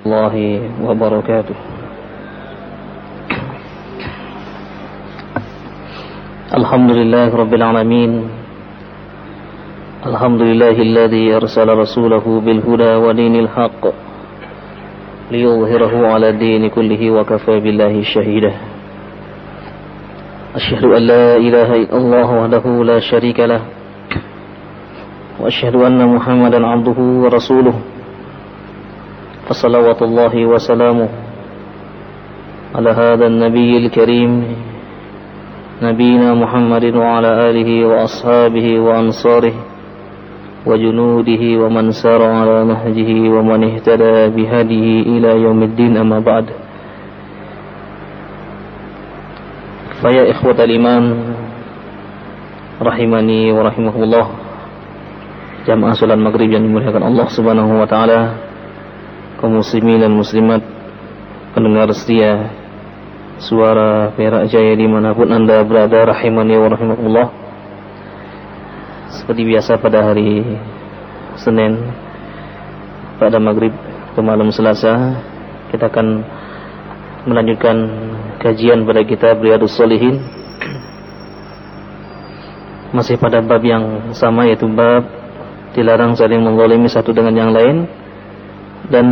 الله وبركاته. الحمد لله رب العالمين. الحمد لله الذي أرسل رسوله بالهدى ودين الحق ليظهره على الدين كله وكفى بالله شهيدا. أشهد أن لا إله إلا الله وحده لا شريك له وأشهد أن محمدا عبده ورسوله فصلوات الله وسلامه على هذا النبي الكريم نبينا محمد وعلى آله وأصحابه وأنصاره وجنوده ومن سار على نهجه ومن اهتدى بهديه إلى يوم الدين. أما بعد، فيا إخوة الإيمان rahimani wa rahimakumullah, jamaah salat maghrib yang dimuliakan Allah Subhanahu wa taala, kaum muslimin dan muslimat, pendengar setia suara Perak Jaya dimanapun Anda berada, rahimani wa rahimakumullah. Seperti biasa pada hari Senin pada maghrib ke malam Selasa, kita akan melanjutkan kajian pada kitab Riyadhus Shalihin, masih pada bab yang sama, yaitu bab dilarang saling menzalimi satu dengan yang lain dan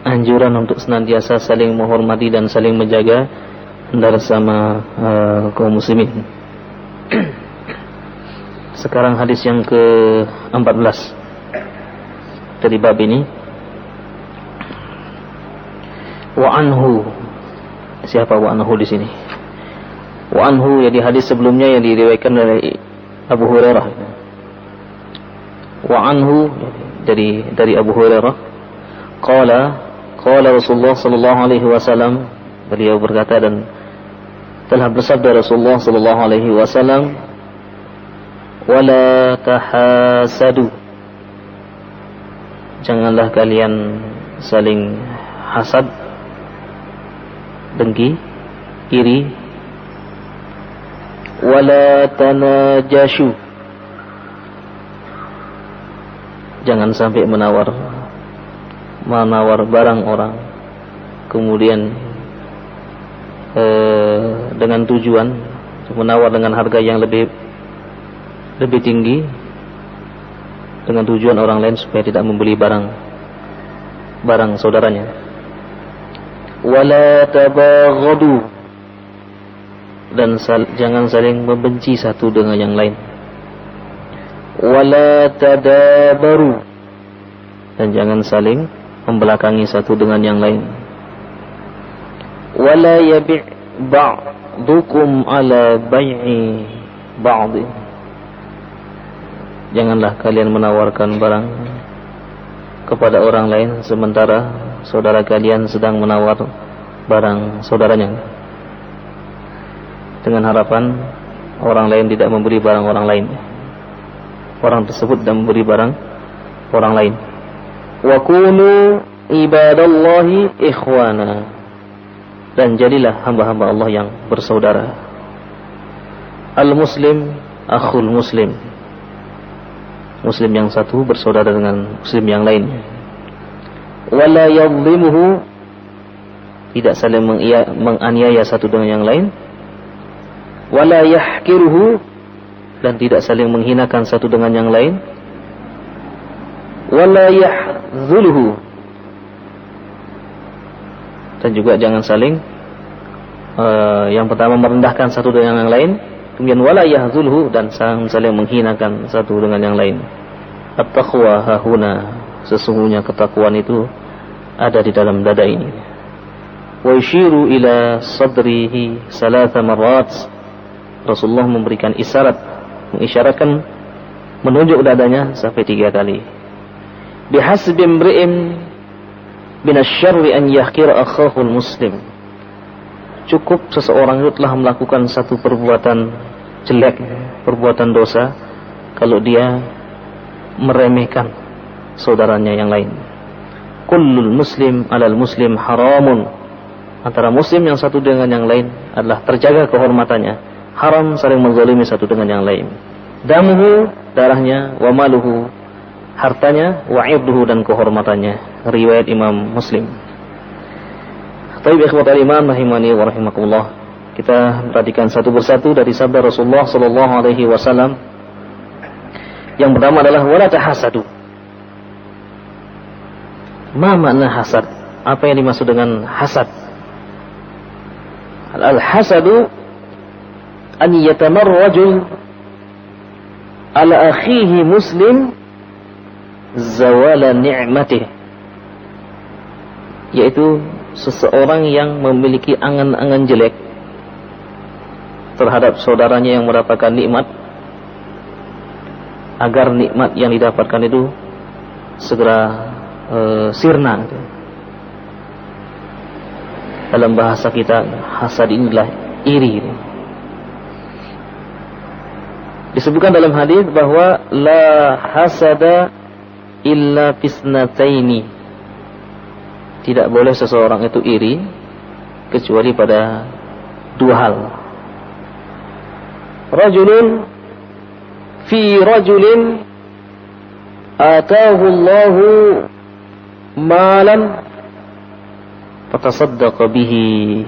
anjuran untuk senantiasa saling menghormati dan saling menjaga antara sama kaum muslimin. Sekarang hadis yang ke-14 dari bab ini. Wa anhu, siapa wa anhu di sini? Wa anhu, ya, di hadis sebelumnya yang diriwayatkan dari Abu Hurairah. Wa anhu, dari Abu Hurairah, qala Rasulullah sallallahu alaihi wasallam, beliau berkata dan telah bersabda Rasulullah sallallahu alaihi wasallam, wala tahasadu, janganlah kalian saling hasad, dengki, iri. Wala tanajashu, jangan sampai menawar barang orang kemudian dengan tujuan menawar dengan harga yang lebih tinggi, dengan tujuan orang lain supaya tidak membeli barang saudaranya. Wala tabaghadu, dan jangan saling membenci satu dengan yang lain. Wala tadabaru, dan jangan saling membelakangi satu dengan yang lain. Wala yabi' ba'dukum ala bai'i ba'd, janganlah kalian menawarkan barang kepada orang lain sementara saudara kalian sedang menawar barang saudaranya, dengan harapan orang lain tidak memberi barang orang lain, orang tersebut tidak memberi barang orang lain. Wa kunu ibadallahi ikhwana, dan jadilah hamba-hamba Allah yang bersaudara. Al-muslim akhul muslim, muslim yang satu bersaudara dengan muslim yang lain. Wala yadhlimuhu, tidak saling menganiaya satu dengan yang lain. Wala yahkiruhu, dan tidak saling menghinakan satu dengan yang lain. Wala yahzuluhu, dan juga jangan saling yang pertama merendahkan satu dengan yang lain, kemudian wala yahzuluhu, dan saling menghinakan satu dengan yang lain. At-taqwa hahuna, sesungguhnya ketakwaan itu ada di dalam dada ini. Wa yushiru ila sadrihi salasa marrat, Rasulullah memberikan isyarat, mengisyaratkan menunjuk dadanya sampai 3 kali. Bihasbi imri'in minasyarri an yahkira akhahul muslim, cukup seseorang itu telah melakukan satu perbuatan jelek, perbuatan dosa, kalau dia meremehkan saudaranya yang lain. Kullul muslim alal muslim haramun, antara muslim yang satu dengan yang lain adalah terjaga kehormatannya, haram saling menzalimi satu dengan yang lain. Damuhu, darahnya, wa maluhu, hartanya, wa irduhu, dan kehormatannya. riwayat Imam Muslim. Taib ikhwatal iman rahimani wa rahimakumullah. Kita perhatikan satu persatu dari sabda Rasulullah sallallahu alaihi wasallam. Yang pertama adalah wala tahasadu. Ma makna hasad? Apa yang dimaksud dengan hasad? Al-hasadu an yatamar rajul ala akhihi muslim zawala ni'matih, yaitu seseorang yang memiliki angan-angan jelek terhadap saudaranya yang mendapatkan nikmat, agar nikmat yang didapatkan itu segera sirna. Dalam bahasa kita, hasad inilah iri. Disebutkan dalam hadis bahwa la hasada illa fisnataini, tidak boleh seseorang itu iri kecuali pada dua hal. Rajulun fi rajulin atahu Allahu malan fatasaddaqa bihi.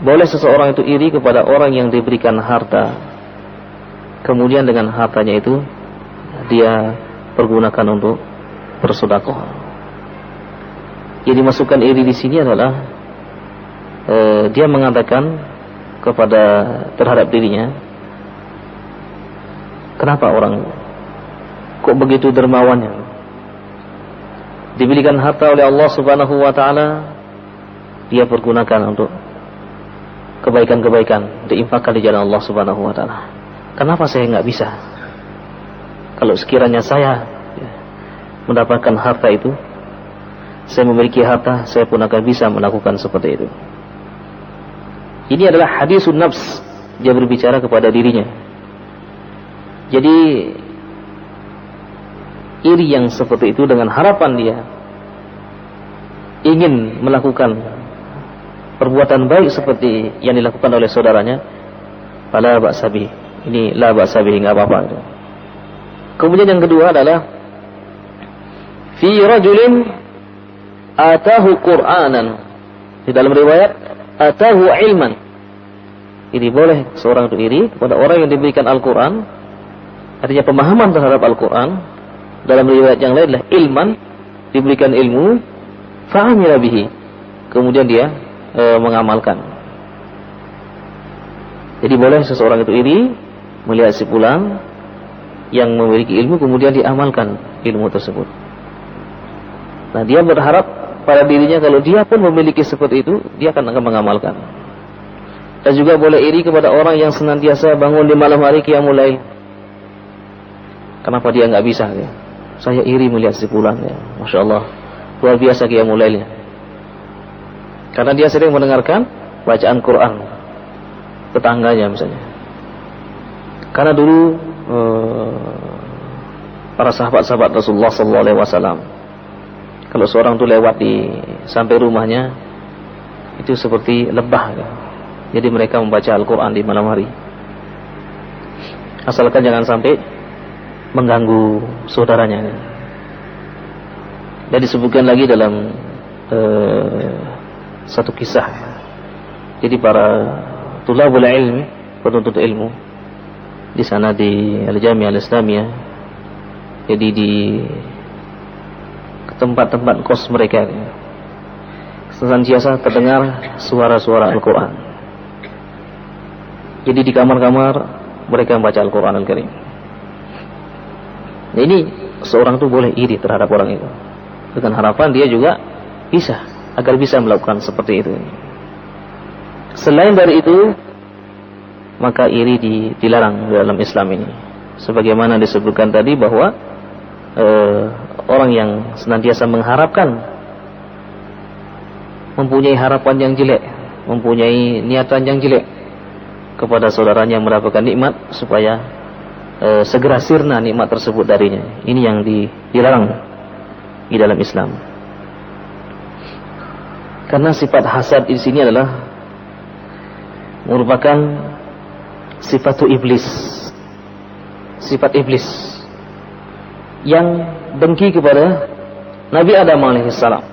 Boleh seseorang itu iri kepada orang yang diberikan harta, kemudian dengan hartanya itu dia pergunakan untuk bersedekah. Yang dimasukkan iri di sini adalah dia mengatakan kepada terhadap dirinya, kenapa orang kok begitu dermawannya, diberikan harta oleh Allah Subhanahu wa taala, dia pergunakan untuk kebaikan-kebaikan, diinfakkan di jalan Allah Subhanahu wa taala. Kenapa saya enggak bisa? Kalau sekiranya saya mendapatkan harta itu, saya memiliki harta, saya pun akan bisa melakukan seperti itu. Ini adalah hadisun nafs, dia berbicara kepada dirinya. Jadi iri yang seperti itu dengan harapan dia ingin melakukan perbuatan baik seperti yang dilakukan oleh saudaranya, fala ba'sa bih. Ini la ba'sa bih, enggak apa-apa itu. Kemudian yang kedua adalah fi rajulin atahu Qur'anan. Di dalam riwayat atahu ilman. Ini boleh seorang itu iri kepada orang yang diberikan Al-Quran, artinya pemahaman terhadap Al-Quran. Dalam riwayat yang lain adalah ilman, diberikan ilmu, fa'amila bihi, kemudian dia mengamalkan. Jadi boleh seseorang itu iri melihat si fulan yang memiliki ilmu, kemudian diamalkan ilmu tersebut. Nah, dia berharap pada dirinya kalau dia pun memiliki seperti itu, dia akan mengamalkan. Dan juga boleh iri kepada orang yang senantiasa bangun di malam hari qiyamul lail. Kenapa dia enggak bisa ya? Saya iri melihat si fulan ya. Masya Allah, luar biasa qiyamul lailnya. Karena dia sering mendengarkan bacaan Quran tetangganya misalnya. Karena dulu para sahabat-sahabat Rasulullah sallallahu alaihi wasallam, kalau seorang itu lewat sampai rumahnya, itu seperti lebah ya. Jadi mereka membaca Al-Quran di malam hari, asalkan jangan sampai mengganggu saudaranya. Dan disebutkan lagi dalam satu kisah. Jadi para tulabul ilmi, penuntut ilmu di sana di Al-Jami'ah Al-Islamiyah, jadi di tempat-tempat kos mereka, senantiasa terdengar suara-suara Al-Quran. Jadi di kamar-kamar mereka membaca Al-Quran Al-Karim. Nah, ini seorang itu boleh iri terhadap orang itu, dengan harapan dia juga bisa, agar bisa melakukan seperti itu. Selain dari itu, maka iri dilarang dalam Islam ini. Sebagaimana disebutkan tadi bahwa orang yang senantiasa mengharapkan, mempunyai harapan yang jelek, mempunyai niatan yang jelek kepada saudaranya yang mendapatkan nikmat, supaya segera sirna nikmat tersebut darinya. Ini yang dilarang di dalam Islam. Karena sifat hasad di sini adalah merupakan sifat iblis, sifat iblis yang dengki kepada Nabi Adam alaihissalam.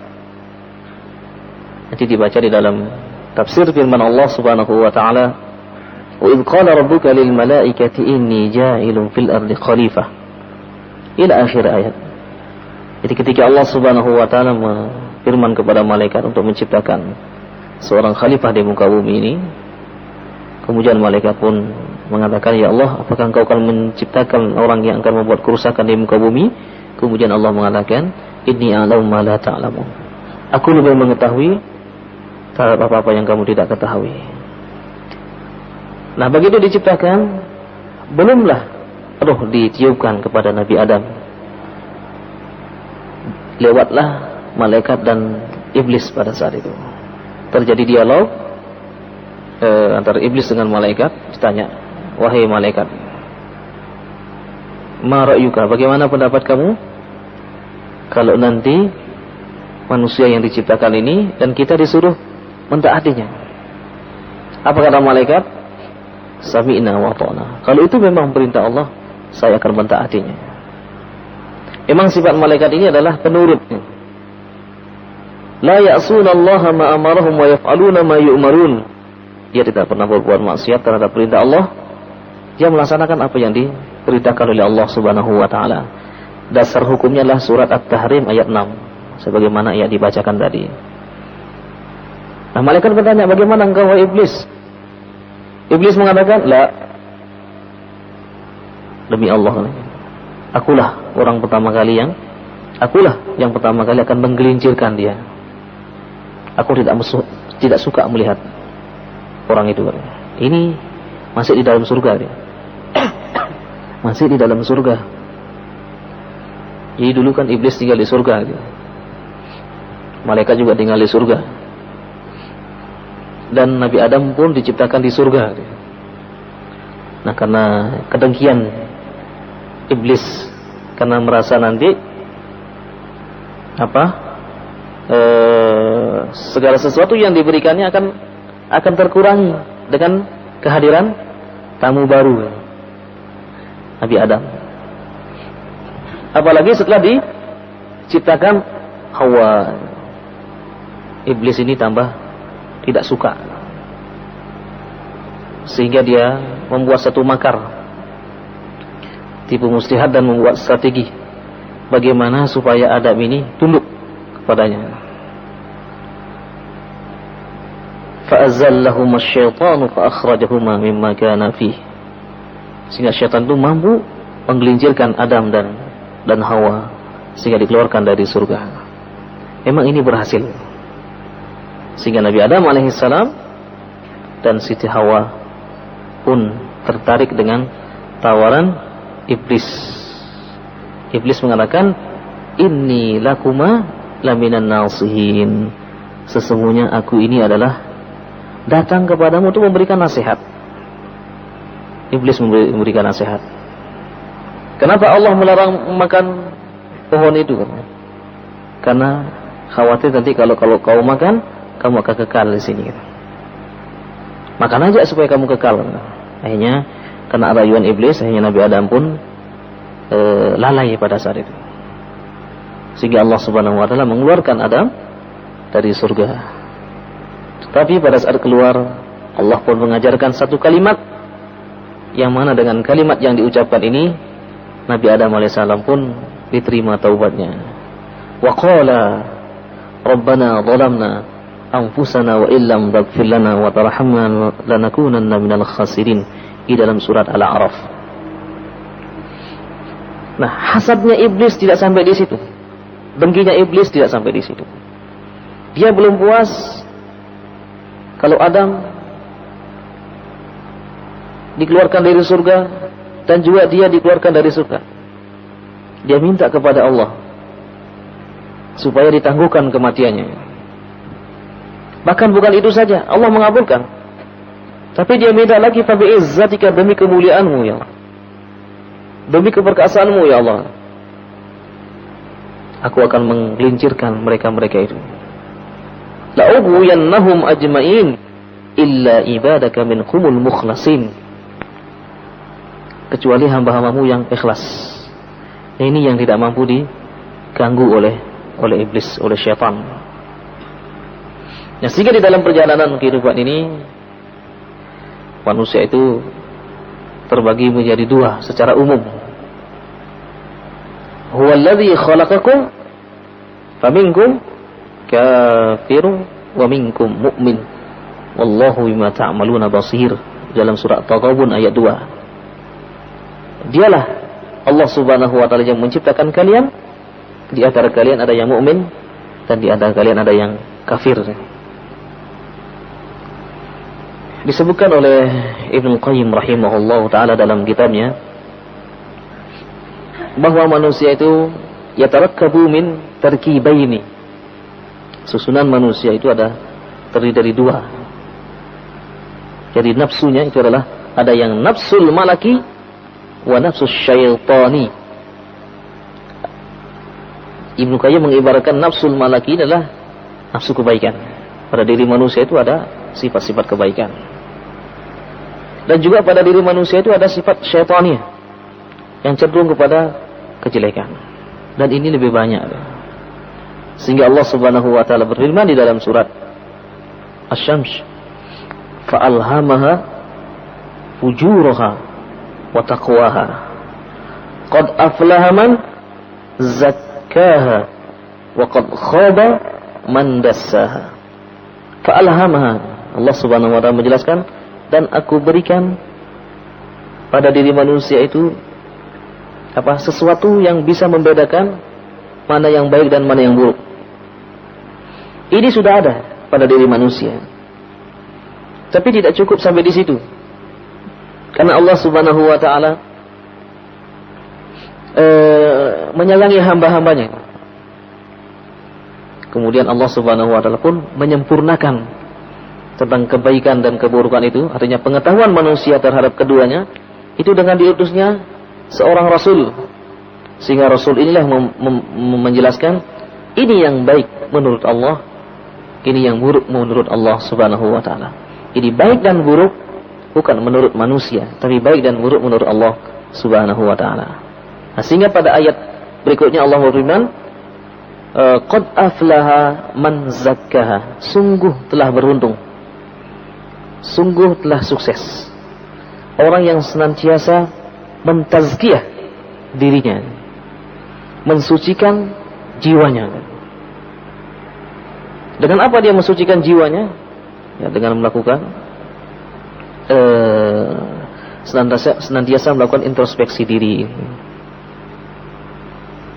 Nanti dibaca di dalam tafsir firman Allah Subhanahu wa taala, "Wa idz qala rabbuka lil malaikati inni ja'ilun fil ardi khalifah." Ila akhir ayat. Jadi ketika Allah Subhanahu wa taala berfirman kepada malaikat untuk menciptakan seorang khalifah di muka bumi ini, kemudian malaikat pun mengatakan, "Ya Allah, apakah Engkau akan menciptakan orang yang akan membuat kerusakan di muka bumi?" Kemudian Allah mengatakan, "Inni a'lamu ma la ta'lamun." Aku lebih mengetahui terhadap apa-apa yang kamu tidak ketahui. Nah, begitu diciptakan, belumlah roh ditiupkan kepada Nabi Adam. Lewatlah malaikat dan iblis pada saat itu. Terjadi dialog antara iblis dengan malaikat. Ditanya, "Wahai malaikat, ma ra'yuka, bagaimana pendapat kamu kalau nanti manusia yang diciptakan ini dan kita disuruh mentaatinya?" Apa kata malaikat? "Sami'na wa ata'na." Kalau itu memang perintah Allah, saya akan mentaatinya. Memang sifat malaikat ini adalah penurut. La ya'sunallaha ma amarahum wa yaf'aluna ma yu'marun. Dia tidak pernah berbuat maksiat terhadap perintah Allah. Dia melaksanakan apa yang diperintahkan oleh Allah Subhanahu wa taala. Dasar hukumnya adalah surat At-Tahrim ayat 6, sebagaimana yang dibacakan tadi. Nah, malaikat bertanya, "Bagaimana engkau wahai iblis?" Iblis mengatakan, "La, demi Allah, akulah yang pertama kali akan menggelincirkan dia. Aku tidak suka melihat orang itu." Ini masih di dalam surga dia. Masih di dalam surga. Jadi dulu kan iblis tinggal di surga dia. Malaikat juga tinggal di surga. Dan Nabi Adam pun diciptakan di surga dia. Nah, karena kedengkian iblis, karena merasa nanti segala sesuatu yang diberikannya akan terkurangi dengan kehadiran tamu baru, Nabi Adam. Apalagi setelah diciptakan Hawa, iblis ini tambah tidak suka, sehingga dia membuat satu makar, tipu muslihat, dan membuat strategi bagaimana supaya Adam ini tunduk kepadanya. Fa'azallahuma asyaitanu fa'akhrajahuma mimma kana fih. Sehingga syaitan itu mampu menggelincirkan Adam dan Hawa sehingga dikeluarkan dari surga. Memang ini berhasil. Sehingga Nabi Adam alaihissalam dan Siti Hawa pun tertarik dengan tawaran iblis. Iblis mengatakan, "Inni lakuma laminan nasihin." Sesungguhnya aku ini adalah datang kepadamu untuk memberikan nasihat. Iblis memberikan nasihat. Kenapa Allah melarang makan pohon itu? Karena khawatir nanti kalau kau makan, kamu akan kekal di sini. Makan aja supaya kamu kekal. Akhirnya karena rayuan iblis, akhirnya Nabi Adam pun lalai pada saat itu. Sehingga Allah Subhanahu wa taala mengeluarkan Adam dari surga. Tetapi pada saat keluar, Allah pun mengajarkan satu kalimat, yang mana dengan kalimat yang diucapkan ini, Nabi Adam alaihissalam pun diterima taubatnya. Wa qala Rabbana zalamna anfusana wa illam taghfir lana wa tarhamna lanakunanna minal khasirin, di dalam surat Al-A'raf. Nah, hasadnya iblis tidak sampai di situ. Dengkinya iblis tidak sampai di situ. Dia belum puas kalau Adam dikeluarkan dari surga dan juga dia dikeluarkan dari surga. Dia minta kepada Allah supaya ditangguhkan kematiannya. Bahkan bukan itu saja, Allah mengabulkan. Tapi dia minta lagi, fa bi'izzatika, demi kemuliaanmu ya Allah, demi keperkasaanmu ya Allah, aku akan menggelincirkan mereka-mereka itu. La'ughwiyannahum ajma'in illa ibadaka minhumul mukhlasin, kecuali hamba-hambamu yang ikhlas. Ini yang tidak mampu diganggu oleh oleh iblis, oleh syaitan. Nah, sehingga di dalam perjalanan kehidupan ini manusia itu terbagi menjadi dua secara umum. Huwallazi khalaqakum faminkum kafirun wa minkum mu'min. Wallahu bima ta'maluna basir. Dalam surat Taghabun ayat 2. Dialah Allah Subhanahu wa taala yang menciptakan kalian. Di antara kalian ada yang mukmin dan di antara kalian ada yang kafir. Disebutkan oleh Ibnu Qayyim rahimahullah ta'ala dalam kitabnya bahwa manusia itu yatarakkabu min tarkibaini. Susunan manusia itu terdiri dari dua. Jadi nafsunya itu adalah ada yang nafsul malaki wa nafsus syaitani. Ibnu Qayyim mengibaratkan nafsul malaki adalah nafsu kebaikan. Pada diri manusia itu ada sifat-sifat kebaikan. Dan juga pada diri manusia itu ada sifat syaitaniyah yang cenderung kepada kejelekan. Dan ini lebih banyak. Sehingga Allah Subhanahu wa taala berfirman di dalam surat Asy-Syams, "Fa'alhamaha fujuraha wa taqwaha. Qad aflaha man zakkaha wa qad khaba man dassaha." Fa'alhamaha, Allah Subhanahu wa taala menjelaskan, dan aku berikan pada diri manusia itu sesuatu yang bisa membedakan mana yang baik dan mana yang buruk. Ini sudah ada pada diri manusia. Tapi tidak cukup sampai di situ. Karena Allah Subhanahu wa taala menyayangi hamba-hambanya. Kemudian Allah Subhanahu wa taala pun menyempurnakan tentang kebaikan dan keburukan itu, artinya pengetahuan manusia terhadap keduanya itu dengan diutusnya seorang rasul. Sehingga rasul inilah menjelaskan ini yang baik menurut Allah, ini yang buruk menurut Allah Subhanahu wa taala. Ini baik dan buruk bukan menurut manusia, tapi baik dan buruk menurut Allah Subhanahu wa taala. Nah, sehingga pada ayat berikutnya Allah berfirman, qad aflaha man zakkaha. Sungguh telah beruntung, sungguh telah sukses orang yang senantiasa mentazkiyah dirinya, mensucikan jiwanya. Dengan apa dia mensucikan jiwanya? Ya, dengan melakukan senantiasa melakukan introspeksi diri,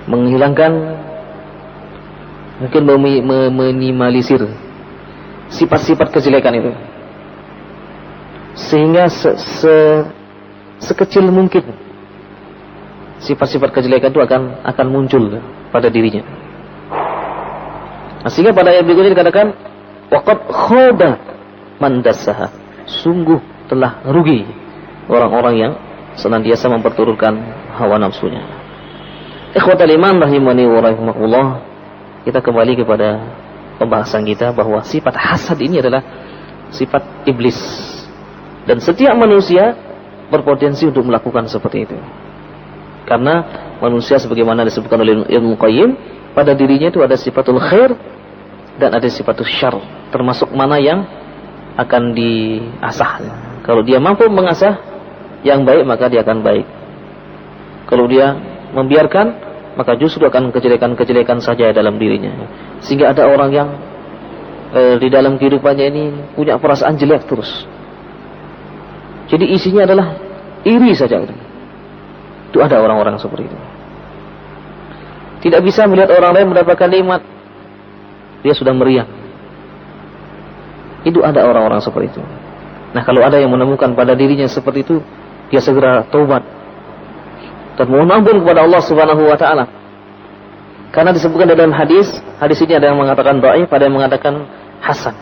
menghilangkan, mungkin meminimalisir sifat-sifat kejelekan itu, sehingga sekecil mungkin sifat-sifat kejelekan itu akan muncul pada dirinya. Nah, sehingga pada ayat berikutnya dikatakan waqad khaba man dassaha. Sungguh telah rugi orang-orang yang senantiasa memperturutkan hawa nafsunya. Ikhwatal iman rahimani wa rahimakumullah, kita kembali kepada pembahasan kita bahwa sifat hasad ini adalah sifat iblis. Dan setiap manusia berpotensi untuk melakukan seperti itu. Karena manusia sebagaimana disebutkan oleh Ibnu Qayyim, pada dirinya itu ada sifatul khair dan ada sifatul syarr, termasuk mana yang akan diasah. Kalau dia mampu mengasah yang baik, maka dia akan baik. Kalau dia membiarkan, maka justru akan kejelekan-kejelekan saja dalam dirinya. Sehingga ada orang yang di dalam kehidupannya ini punya perasaan jelek terus. Jadi isinya adalah iri saja. Itu ada orang-orang seperti itu. Tidak bisa melihat orang lain mendapatkan nikmat, dia sudah meriang. Itu ada orang-orang seperti itu. Nah, kalau ada yang menemukan pada dirinya seperti itu, dia segera taubat dan mohon ampun kepada Allah Subhanahu wa taala. Karena disebutkan dalam hadis ini ada yang mengatakan dhaif, ada yang mengatakan hasan.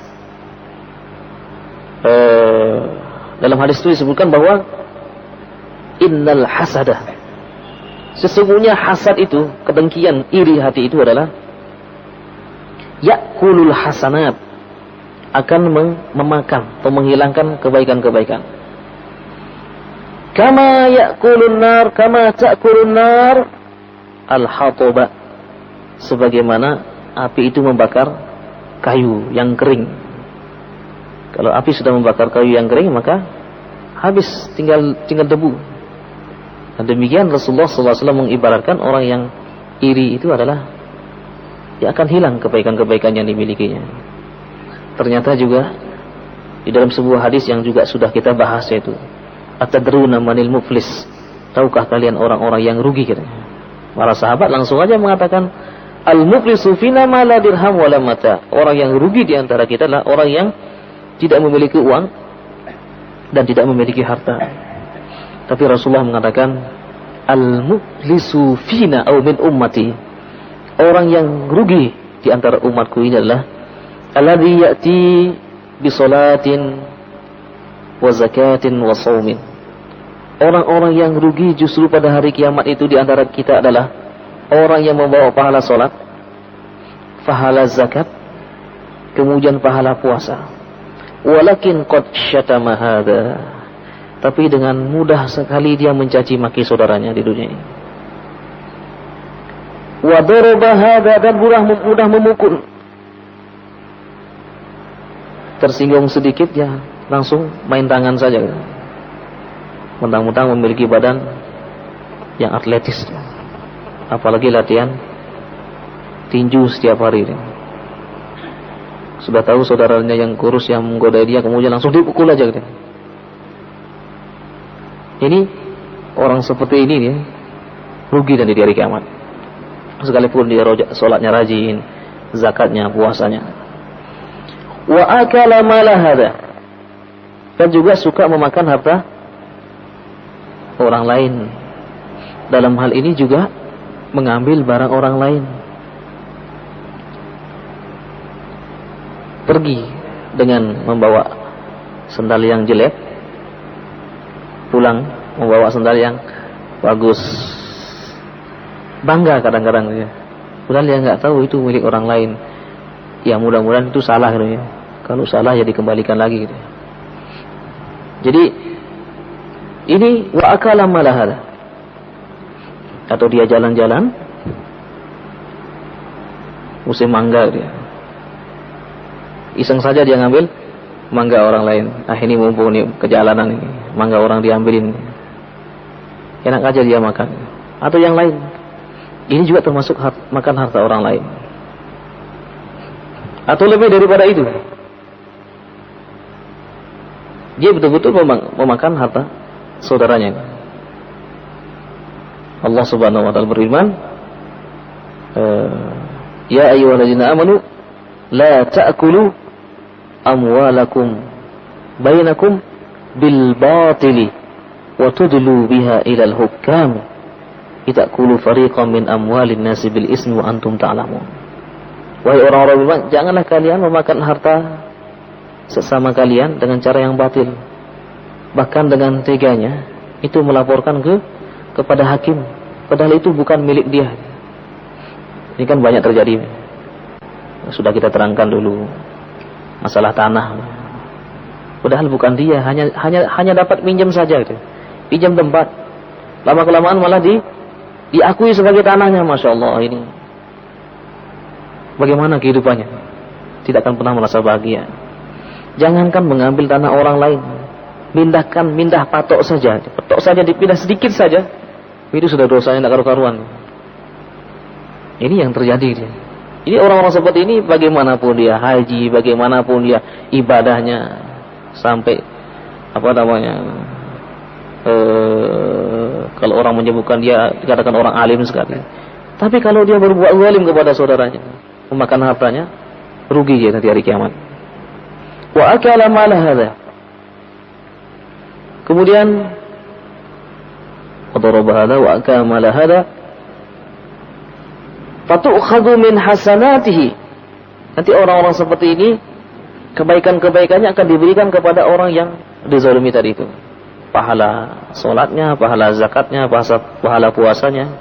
Dalam hadis itu disebutkan bahwa innal hasada, sesungguhnya hasad itu, kedengkian, iri hati itu adalah yakulul hasanat, akan memakan atau menghilangkan kebaikan-kebaikan. Kama yakulun nar, kama ta'kulun nar al-hataba, sebagaimana api itu membakar kayu yang kering. Kalau api sudah membakar kayu yang kering, maka habis, tinggal debu. Dan demikian Rasulullah SAW mengibaratkan orang yang iri itu adalah dia akan hilang kebaikan-kebaikan yang dimilikinya. Ternyata juga di dalam sebuah hadis yang juga sudah kita bahas, yaitu atadruna manil muflis, tahukah kalian orang-orang yang rugi, katanya. Para sahabat langsung aja mengatakan, al-muflisu fina ma la dirham wala mata. Orang yang rugi di antara kita adalah orang yang tidak memiliki uang dan tidak memiliki harta. Tapi Rasulullah mengatakan, al-muflisu fina aw min ummati. Orang yang rugi di antara umatku ini adalah alladzi ya'ti bi salatin wa zakatin wa shaumin. Orang-orang yang rugi justru pada hari kiamat itu di antara kita adalah orang yang membawa pahala salat, pahala zakat, kemudian pahala puasa. Walakin qad syatama hadza. Tapi dengan mudah sekali dia mencaci maki saudaranya di dunia ini. Wa daraba hadza, dan mudah memukul. Tersinggung sedikit ya langsung main tangan saja. Mentang-mentang memiliki badan yang atletis. Apalagi latihan tinju setiap hari. Sudah tahu saudaranya yang kurus yang menggoda dia, kemudian langsung dipukul aja gitu. Ini orang seperti ini nih, rugi dan di hari kiamat. Sekalipun dia sholatnya rajin, zakatnya, puasanya. Wa akala mala hada, dan juga suka memakan harta orang lain. Dalam hal ini juga mengambil barang orang lain. Pergi dengan membawa sandal yang jelek, pulang membawa sandal yang bagus. Bangga kadang-kadang ya. Padahal dia nggak tahu itu milik orang lain. Ya mudah-mudahan itu salah gitu ya. Kalau salah ya dikembalikan lagi gitu. Jadi ini wa akala malahada. Atau dia jalan-jalan musim mangga dia. Iseng saja dia ngambil mangga orang lain. Ah ini mumpung nih kejalanan ini, mangga orang diambilin. Enak aja dia makan. Atau yang lain. Ini juga termasuk makan harta orang lain. Atau lebih daripada itu. Dia betul-betul memakan harta saudaranya. Allah Subhanahu wa taala berfirman, ya ayyuhalladzina amanu la ta'kulu amwalakum bainakum bil batili wa tudlu biha ila al hukam itakulu fariqan min amwalin nasi bil ismi wa antum ta'lamun. Wahai orang-orang beriman, janganlah kalian memakan harta sesama kalian dengan cara yang batil, bahkan dengan teganya itu melaporkan kepada hakim, padahal itu bukan milik dia. Ini kan banyak terjadi. Sudah kita terangkan dulu masalah tanah. Padahal bukan dia, hanya dapat pinjam saja gitu. Pinjam tempat. Lama kelamaan malah diakui sebagai tanahnya. Masya Allah, ini bagaimana kehidupannya? Tidak akan pernah merasa bahagia. Jangankan mengambil tanah orang lain, pindah patok saja, dipindah sedikit saja, itu sudah dosanya tidak karu-karuan. Ini yang terjadi. Ini orang-orang seperti ini, bagaimanapun dia haji, bagaimanapun dia ibadahnya, sampai kalau orang menyebutkan dia dikatakan orang alim sekali. Tapi kalau dia berbuat zalim kepada saudaranya, memakan hartanya, rugi dia nanti hari kiamat. Wa akala mala hadza. Kemudian qadaraba hadza wa akala mala hadza fatu'khadhu min hasanatihi. Nanti orang-orang seperti ini kebaikan-kebaikannya akan diberikan kepada orang yang dizalimi tadi itu. Pahala salatnya, pahala zakatnya, pahala puasanya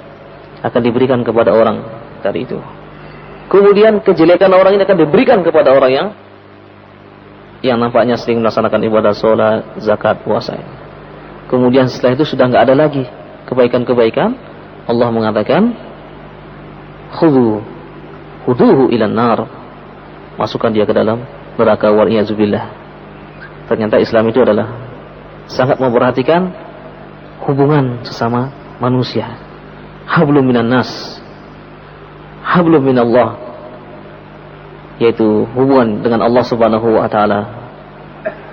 akan diberikan kepada orang tadi itu. Kemudian kejelekan orang ini akan diberikan kepada orang yang nampaknya sering melaksanakan ibadah salat, zakat, puasa. Kemudian setelah itu sudah enggak ada lagi kebaikan-kebaikan. Allah mengatakan, "Khudhu huduhu ilan nar, masukkan dia ke dalam neraka, wal iyadzubillah. Ternyata Islam itu adalah sangat memperhatikan hubungan sesama manusia. Hablum minan nas, hablum minallah, yaitu hubungan dengan Allah Subhanahu wa taala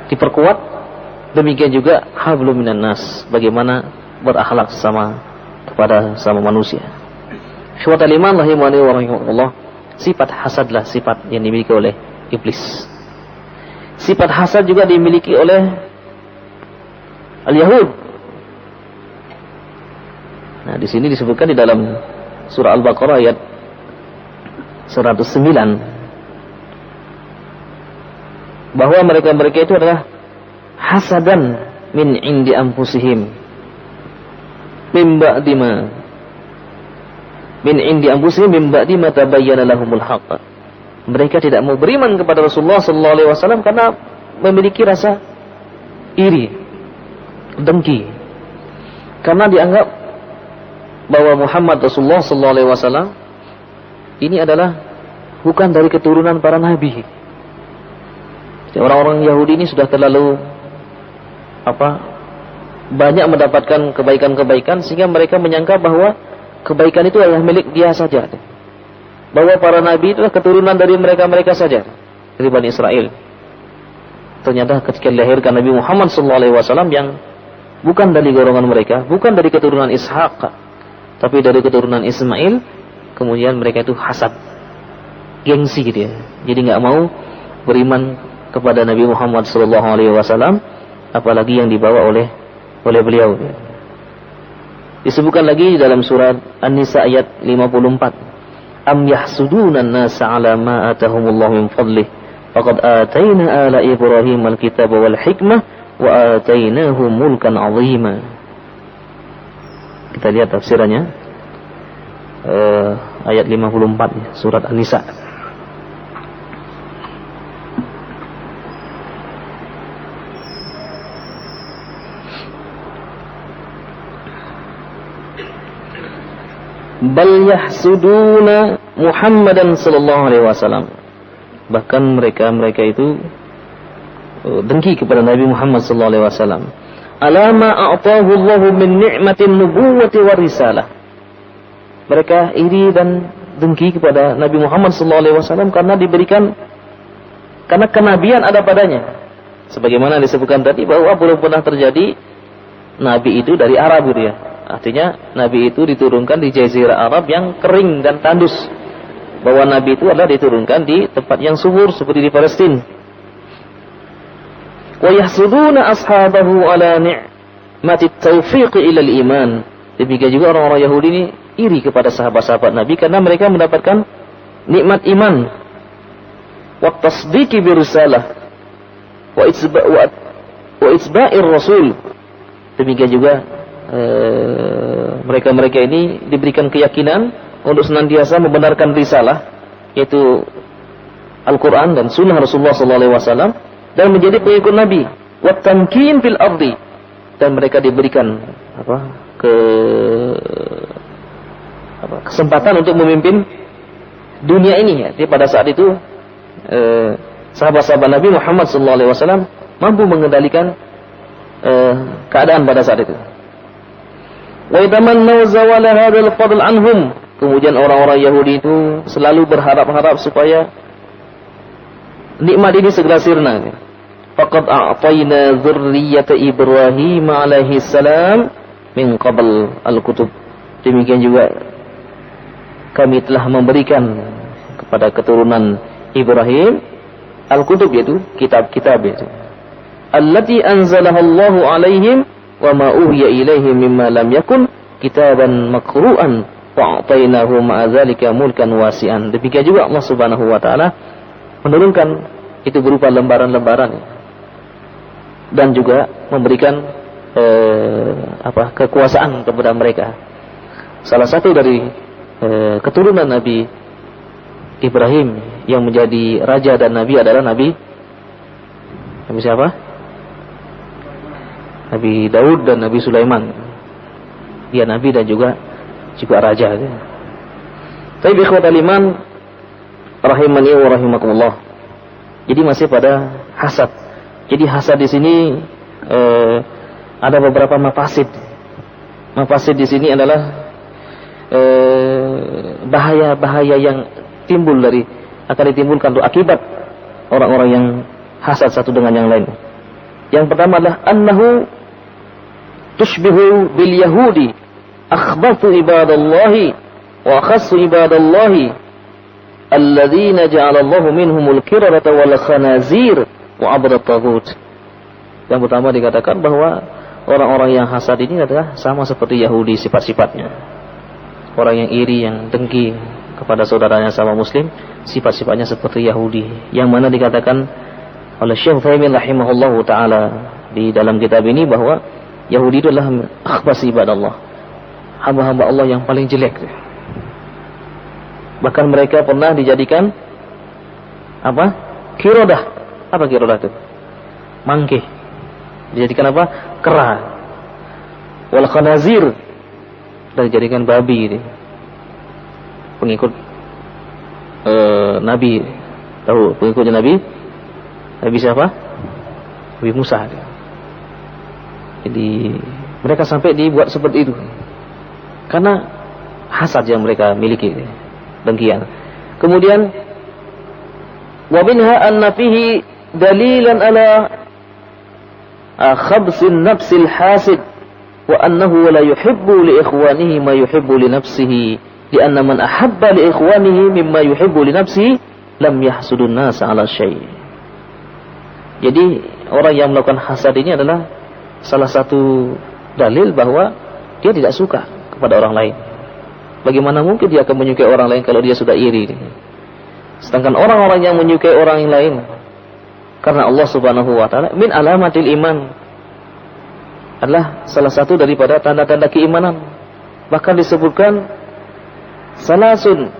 diperkuat. Demikian juga hablum minan nas, bagaimana berakhlak kepada sama manusia. Ikhwatal iman rahimani wa rahimakumullah, sifat hasadlah sifat yang dimiliki oleh iblis. Sifat hasad juga dimiliki oleh al-Yahud. Nah, di sini disebutkan di dalam surah Al-Baqarah ayat 109 bahwa mereka itu adalah hasadan min indi anfusihim min ba'di ma tabayyana lahumul haqq. Mereka tidak mau beriman kepada Rasulullah sallallahu alaihi wasallam karena memiliki rasa iri, dengki, karena dianggap bahwa Muhammad Rasulullah sallallahu alaihi wasallam ini adalah bukan dari keturunan para nabi. Orang-orang Yahudi ini sudah terlalu banyak mendapatkan kebaikan-kebaikan sehingga mereka menyangka bahwa kebaikan itu adalah milik dia saja, bahwa para nabi itu adalah keturunan dari mereka saja, dari Bani Israel. Ternyata ketika dilahirkan Nabi Muhammad sallallahu alaihi wasallam yang bukan dari golongan mereka, bukan dari keturunan Ishaq, tapi dari keturunan Ismail, kemudian mereka itu hasad, gengsi gitu ya. Jadi nggak mau beriman kepada Nabi Muhammad sallallahu alaihi wasallam, apalagi yang dibawa oleh beliau. Disebutkan lagi dalam surat An-Nisa ayat 54. Am yahsuduna an-nasa 'ala ma atahumullahu min fadlih faqad atayna ala Ibrahim al-kitaba wal hikmah wa atainahum mulkan 'azima. Kita lihat tafsirannya ayat 54 surat An-Nisa. Bal yahsuduna Muhammadan sallallahu alaihi wasallam. Bahkan mereka itu dengki kepada Nabi Muhammad sallallahu alaihi wasallam. Alama a'tahu Allah min ni'matin nubuwwati war risalah. Mereka iri dan dengki kepada Nabi Muhammad sallallahu alaihi wasallam karena kenabian ada padanya. Sebagaimana disebutkan tadi bahwa belum pernah terjadi nabi itu dari Arab gitu ya. Artinya Nabi itu diturunkan di Jazirah Arab yang kering dan tandus. Bahwa Nabi itu adalah diturunkan di tempat yang subur seperti di Palestina. Wa yahsuduna ashabahu ala ni'mati taufiq ila al-iman. Demikian juga orang-orang Yahudi ini iri kepada sahabat-sahabat Nabi karena mereka mendapatkan nikmat iman. Wa tasdiqi bi risalah wa itsba'ir rasul. Demikian juga mereka ini diberikan keyakinan untuk senantiasa membenarkan risalah, yaitu Al-Quran dan Sunnah Rasulullah SAW, dan menjadi pengikut Nabi. Wat tamkin fil ardi, dan mereka diberikan kesempatan untuk memimpin dunia ini. Ya. Jadi pada saat itu sahabat-sahabat Nabi Muhammad SAW mampu mengendalikan keadaan pada saat itu. Wa yatamannaw zawala hadzal fadl anhum. Kemudian orang-orang Yahudi itu selalu berharap-harap supaya nikmat ini segera sirna. Faqad a'tayna dzurriyyata Ibrahim alaihi salam min qabl al-kutub. Demikian juga kami telah memberikan kepada keturunan Ibrahim al-kutub, yaitu kitab-kitab itu. Allati anzalaha Allahu alaihim wa ma uhiya ilaihim mimma lam yakun kitaban maqru'an wa a'tainahu ma'a dzalika mulkan wasi'an. Demikian juga Allah Subhanahu wa taala menurunkan itu berupa lembaran-lembaran dan juga memberikan kekuasaan kepada mereka. Salah satu dari keturunan Nabi Ibrahim yang menjadi raja dan nabi adalah Nabi siapa? Nabi Daud dan Nabi Sulaiman. Dia nabi dan juga raja. Tapi ikhwatal iman rahimani wa rahimakumullah. Jadi masih pada hasad. Jadi hasad di sini ada beberapa mafasid. Mafasid di sini adalah bahaya-bahaya yang timbul akan ditimbulkan untuk akibat orang-orang yang hasad satu dengan yang lain. Yang pertama adalah annahu tushbihu bil yahudi akhbathu ibadallahi wa akhassu ibadallahi alladzina ja'alallahu minhumul qiradata wal khanazir wa abadat taghut. Yang pertama dikatakan bahwa orang-orang yang hasad ini adalah sama seperti Yahudi sifat-sifatnya. Orang yang iri, yang dengki kepada saudaranya sama muslim, sifat-sifatnya seperti Yahudi. Yang mana dikatakan oleh Syekh Utsaimin rahimahullahu taala di dalam kitab ini bahwa Yahudi itu adalah akhbas ibadallah, hamba-hamba Allah yang paling jelek. Bahkan mereka pernah dijadikan apa? Qirodah. Apa qirodah itu? Mangke. Dijadikan apa? Kera. Wal khanazir. Dan dijadikan babi ini. Pengikut Nabi. Tahu pengikutnya Nabi? Nabi siapa? Nabi Musa. Jadi mereka sampai dibuat seperti itu karena hasad yang mereka miliki, dengkian. Kemudian wa minha anna fihi dalilan ala khabsin nafsil hasid wa annahu la yuhibbu li ikhwanihi ma yuhibbu li nafsihi lianna man ahabba li ikhwanihi mimma yuhibbu li nafsihi lam yahsudun nas ala syai'. Jadi orang yang melakukan hasad ini adalah salah satu dalil bahwa dia tidak suka kepada orang lain. Bagaimana mungkin dia akan menyukai orang lain kalau dia sudah iri? Sedangkan orang-orang yang menyukai orang yang lain karena Allah Subhanahu wa taala min alamatil iman adalah salah satu daripada tanda-tanda keimanan. Bahkan disebutkan salasun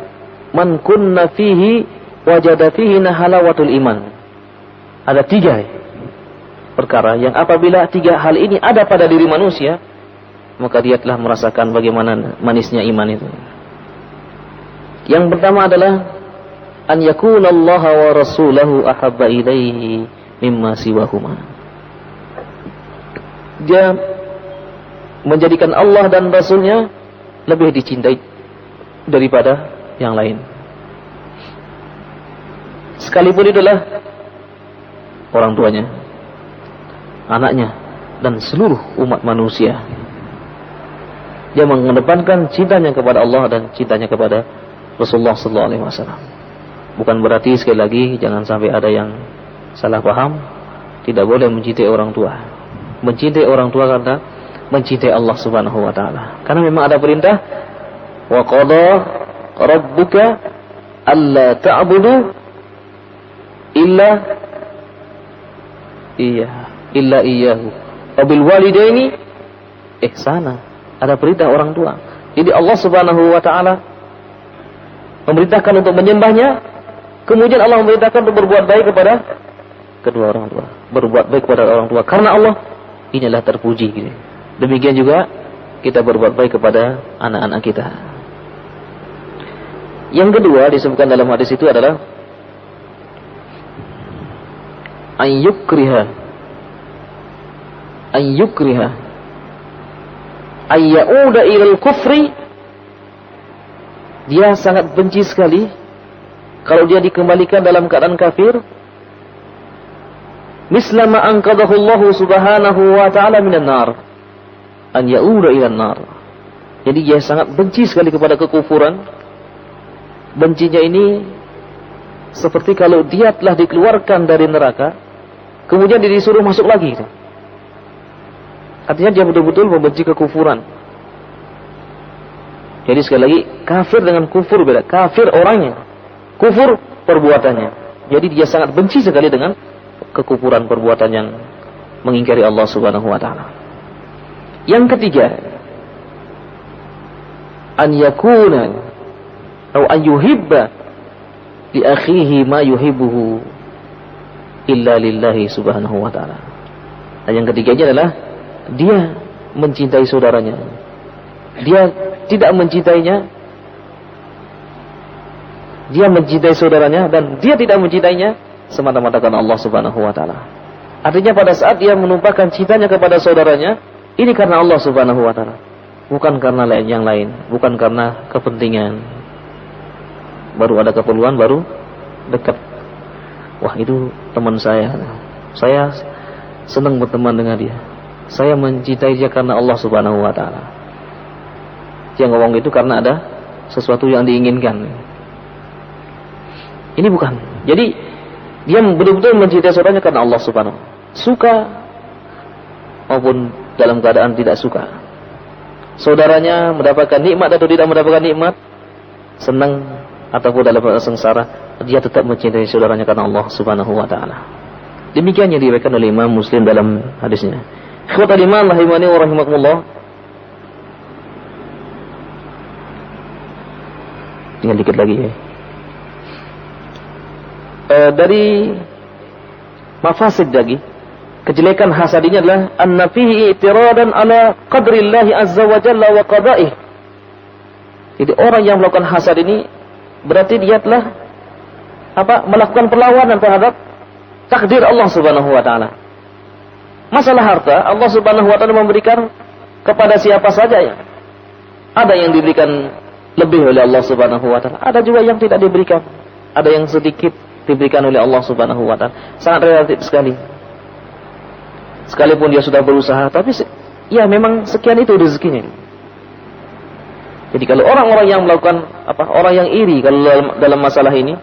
man kunna fihi wajada fihi halawatul iman. Ada 3 perkara yang apabila 3 hal ini ada pada diri manusia, maka dia telah merasakan bagaimana manisnya iman itu. Yang pertama adalah an yakuna Allah wa rasulahu ahabba ilaihi mimma siwahuma. Dia menjadikan Allah dan Rasulnya lebih dicintai daripada yang lain. Sekalipun itulah orang tuanya, anaknya, dan seluruh umat manusia. Dia mengedepankan cintanya kepada Allah dan cintanya kepada Rasulullah SAW. Bukan berarti sekali lagi jangan sampai ada yang salah paham, tidak boleh mencintai orang tua. Mencintai orang tua karena mencintai Allah Subhanahu wa taala. Karena memang ada perintah wa qada rabbuka alla ta'budu illa iyyahu wa bil walidaini ihsana. Ada perintah orang tua. Jadi Allah Subhanahu wa taala memerintahkan untuk menyembahnya, kemudian Allah memerintahkan untuk berbuat baik kepada kedua orang tua. Berbuat baik kepada orang tua karena Allah inilah terpuji gitu. Demikian juga kita berbuat baik kepada anak-anak kita. Yang kedua disebutkan dalam hadis itu adalah ayyukriha ayyauda ilal kufri. Dia sangat benci sekali kalau dia dikembalikan dalam keadaan kafir. Mislama anqadahu Allah Subhanahu wa taala minan nar. An yauda ilan nar. Jadi dia sangat benci sekali kepada kekufuran. Bencinya ini seperti kalau dia telah dikeluarkan dari neraka, kemudian dia disuruh masuk lagi. Artinya dia betul-betul membenci kekufuran. Jadi sekali lagi, kafir dengan kufur beda. Kafir orangnya, kufur perbuatannya. Jadi dia sangat benci sekali dengan kekufuran perbuatan yang mengingkari Allah Subhanahu wa taala. Yang ketiga, an yakuna atau an yuhibba li akhihi ma yuhibbuhu illa lillahi Subhanahu wa taala. Dan yang ketiganya adalah dia mencintai saudaranya. Dia tidak mencintainya Dia mencintai saudaranya dan dia tidak mencintainya semata-mata karena Allah Subhanahu wa taala. Artinya pada saat dia menumpahkan cintanya kepada saudaranya, ini karena Allah Subhanahu wa taala. Bukan karena yang lain, bukan karena kepentingan. Baru ada keperluan baru dekat. Wah, itu teman saya. Saya senang berteman dengan dia. Saya mencintai dia karena Allah Subhanahu wa taala. Dia ngomong itu karena ada sesuatu yang diinginkan. Ini bukan. Jadi dia betul-betul mencintai saudaranya karena Allah Subhanahu. Suka maupun dalam keadaan tidak suka. Saudaranya mendapatkan nikmat atau tidak mendapatkan nikmat, senang ataupun dalam keadaan sengsara, dia tetap mencintai saudaranya karena Allah Subhanahu wa taala. Demikian yang diriwayatkan oleh Imam Muslim dalam hadisnya. Ikhwatal iman rahimani wa rahimakumullah. Tinggal dikit lagi ya. Dari mafasid lagi, kejelekan hasad ini adalah anna fihi i'tiradan ala qadrillahi azza wa jalla wa qada'ih. Jadi orang yang melakukan hasad ini berarti dia telah melakukan perlawanan terhadap takdir Allah Subhanahu wa taala. Masalah harta, Allah Subhanahu wa taala memberikan kepada siapa saja ya. Ada yang diberikan lebih oleh Allah Subhanahu wa taala, ada juga yang tidak diberikan. Ada yang sedikit diberikan oleh Allah Subhanahu wa taala. Sangat relatif sekali. Sekalipun dia sudah berusaha, tapi ya memang sekian itu rezekinya. Jadi kalau orang-orang yang melakukan orang yang iri kalau dalam masalah ini,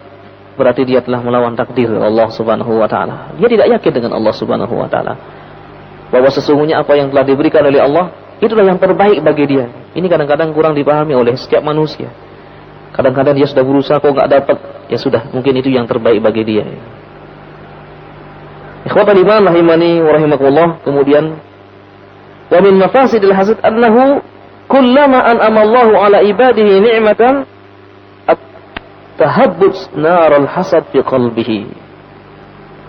berarti dia telah melawan takdir Allah Subhanahu wa taala. Dia tidak yakin dengan Allah Subhanahu wa taala. Bahwa sesungguhnya apa yang telah diberikan oleh Allah, itulah yang terbaik bagi dia. Ini kadang-kadang kurang dipahami oleh setiap manusia. Kadang-kadang dia sudah berusaha kok enggak dapat, ya sudah, mungkin itu yang terbaik bagi dia. Ikhwatal iman rahimani wa rahimakumullah. Kemudian wa min mafasidil hasad annahu kullama an'ama Allahu ala ibadihi ni'matan at-tahabbut naral hasad fi qalbihi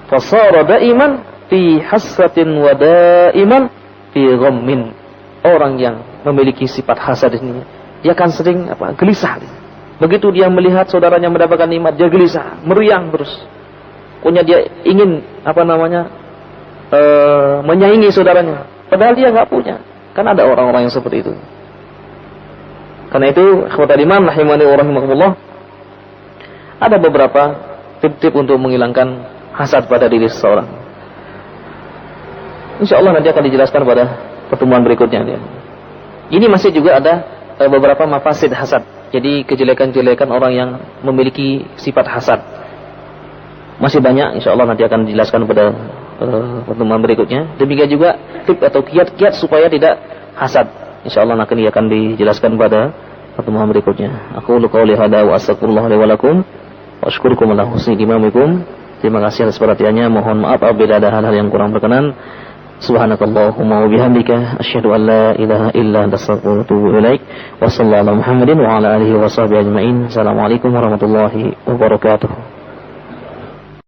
fasara daiman fi hasatin wa daiman fi ghammin. Orang yang memiliki sifat hasad ini, dia akan sering gelisah. Begitu dia melihat saudaranya mendapatkan nikmat, dia gelisah, meriang terus. Pokoknya dia ingin menyaingi saudaranya, padahal dia enggak punya. Kan ada orang-orang yang seperti itu. Karena itu, ikhwatal iman rahimani wa rahimakumullah, ada beberapa tip-tip untuk menghilangkan hasad pada diri seseorang. Insyaallah nanti akan dijelaskan pada pertemuan berikutnya. Ini masih juga ada beberapa mafasid hasad. Jadi kejelekan-kejelekan orang yang memiliki sifat hasad. Masih banyak, insyaallah nanti akan dijelaskan pada pertemuan berikutnya. Demikian juga tip atau kiat-kiat supaya tidak hasad. Insyaallah nanti akan dijelaskan pada pertemuan berikutnya. Aku qouli hadza wa astaghfirullah li wa lakum wa asykurukum ala husni imamikum. Terima kasih atas perhatiannya. Mohon maaf apabila ada hal-hal yang kurang berkenan. Subhanakallahumma wa bihamdika asyhadu an la ilaha illa anta astaghfiruka wa atubu ilaik. Wa sallallahu ala Muhammadin wa ala alihi wa sahbihi ajmain. Assalamualaikum warahmatullahi wabarakatuh.